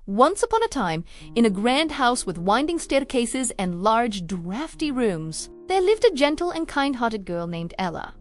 once upon a time, in a grand house with winding staircases and large, drafty rooms, there lived a gentle and kind-hearted girl named Ella.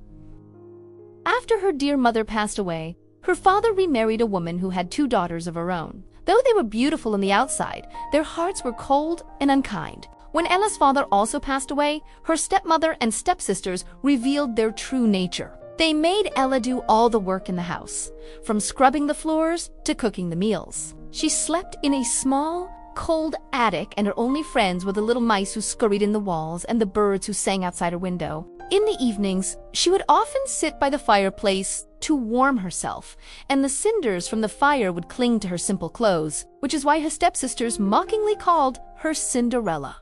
After her dear mother passed away, her father remarried a woman who had 2 daughters of her own. Though they were beautiful on the outside, their hearts were cold and unkind. When Ella's father also passed away, her stepmother and stepsisters revealed their true nature. They made Ella do all the work in the house, from scrubbing the floors to cooking the meals. She slept in a small, cold attic, and her only friends were the little mice who scurried in the walls and the birds who sang outside her window. In the evenings, she would often sit by the fireplace to warm herself, and the cinders from the fire would cling to her simple clothes, which is why her stepsisters mockingly called her Cinderella.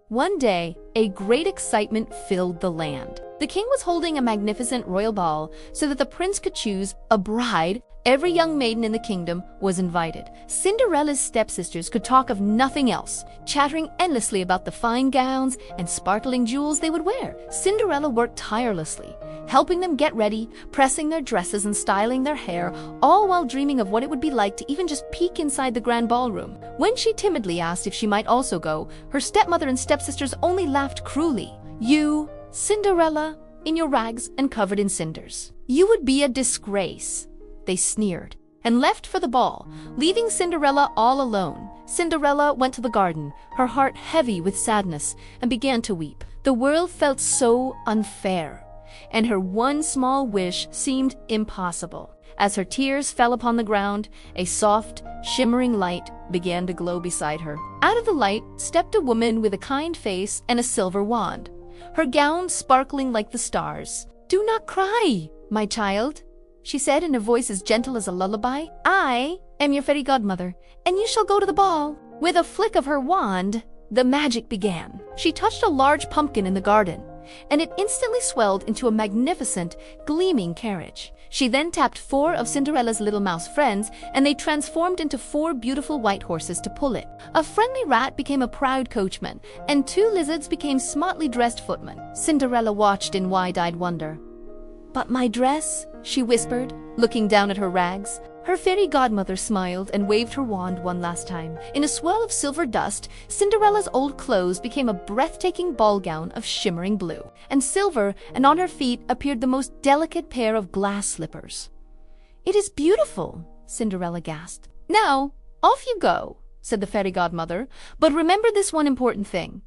One day, a great excitement filled the land. The king was holding a magnificent royal ball so that the prince could choose a bride. Every young maiden in the kingdom was invited. Cinderella's stepsisters could talk of nothing else, chattering endlessly about the fine gowns and sparkling jewels they would wear. Cinderella worked tirelessly, helping them get ready, pressing their dresses and styling their hair, all while dreaming of what it would be like to even just peek inside the grand ballroom. When she timidly asked if she might also go, her stepmother and stepsisters only laughed cruelly. "You, Cinderella, in your rags and covered in cinders. You would be a disgrace," they sneered, and left for the ball, leaving Cinderella all alone. Cinderella went to the garden, her heart heavy with sadness, and began to weep. The world felt so unfair, and her one small wish seemed impossible. As her tears fell upon the ground, a soft, shimmering light began to glow beside her. Out of the light stepped a woman with a kind face and a silver wand, her gown sparkling like the stars. "Do not cry, my child," she said in a voice as gentle as a lullaby. "I am your fairy godmother, and you shall go to the ball." With a flick of her wand, the magic began. She touched a large pumpkin in the garden, and it instantly swelled into a magnificent, gleaming carriage. She then tapped 4 of Cinderella's little mouse friends, and they transformed into 4 beautiful white horses to pull it. A friendly rat became a proud coachman, and 2 lizards became smartly dressed footmen. Cinderella watched in wide-eyed wonder. "But my dress?" she whispered, looking down at her rags. Her fairy godmother smiled and waved her wand one last time. In a swirl of silver dust, Cinderella's old clothes became a breathtaking ball gown of shimmering blue and silver, and on her feet appeared the most delicate pair of glass slippers. "It is beautiful," Cinderella gasped. "Now, off you go," said the fairy godmother, "but remember this one important thing.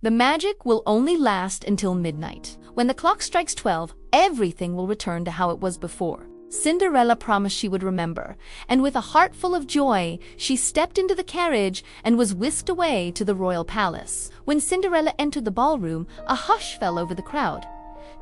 The magic will only last until midnight. When the clock strikes 12, everything will return to how it was before." Cinderella promised she would remember, and with a heart full of joy, she stepped into the carriage and was whisked away to the royal palace. When Cinderella entered the ballroom, a hush fell over the crowd.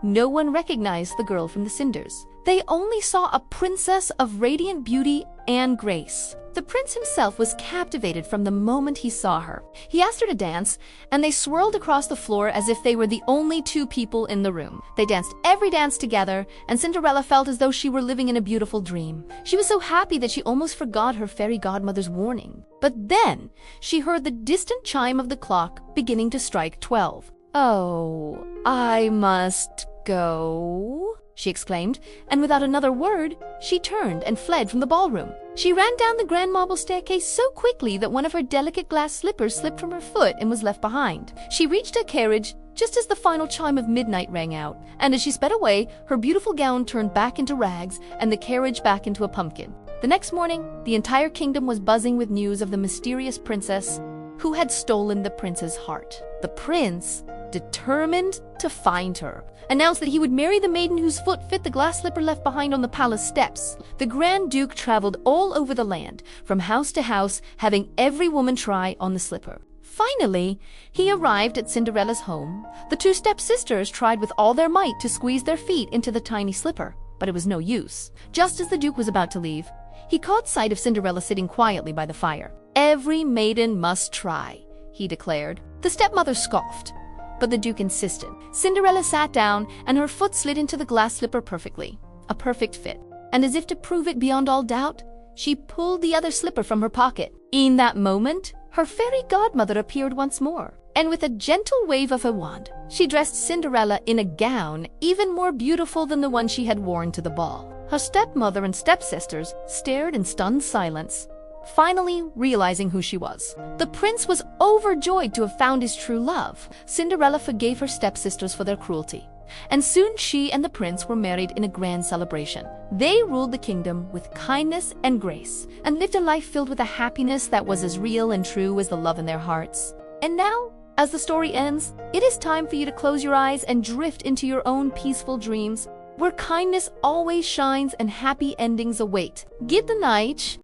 No one recognized the girl from the cinders. They only saw a princess of radiant beauty and grace. The prince himself was captivated from the moment he saw her. He asked her to dance, and they swirled across the floor as if they were the only 2 people in the room. They danced every dance together, and Cinderella felt as though she were living in a beautiful dream. She was so happy that she almost forgot her fairy godmother's warning. But then she heard the distant chime of the clock beginning to strike 12. "Oh, I must go," she exclaimed, and without another word, she turned and fled from the ballroom. She ran down the grand marble staircase so quickly that one of her delicate glass slippers slipped from her foot and was left behind. She reached her carriage just as the final chime of midnight rang out, and as she sped away, her beautiful gown turned back into rags and the carriage back into a pumpkin. The next morning, the entire kingdom was buzzing with news of the mysterious princess who had stolen the prince's heart. The prince, determined to find her, announced that he would marry the maiden whose foot fit the glass slipper left behind on the palace steps. The Grand Duke traveled all over the land, from house to house, having every woman try on the slipper. Finally, he arrived at Cinderella's home. The 2 stepsisters tried with all their might to squeeze their feet into the tiny slipper, but it was no use. Just as the Duke was about to leave, he caught sight of Cinderella sitting quietly by the fire. "Every maiden must try," he declared. The stepmother scoffed, but the Duke insisted. Cinderella sat down, and her foot slid into the glass slipper perfectly, a perfect fit. And as if to prove it beyond all doubt, she pulled the other slipper from her pocket. In that moment, her fairy godmother appeared once more, and with a gentle wave of her wand, she dressed Cinderella in a gown even more beautiful than the one she had worn to the ball. Her stepmother and stepsisters stared in stunned silence. finally realizing who she was. The prince was overjoyed to have found his true love. Cinderella forgave her stepsisters for their cruelty, and soon she and the prince were married in a grand celebration. They ruled the kingdom with kindness and grace, and lived a life filled with a happiness that was as real and true as the love in their hearts. And now, as the story ends, it is time for you to close your eyes and drift into your own peaceful dreams, where kindness always shines and happy endings await. Good night.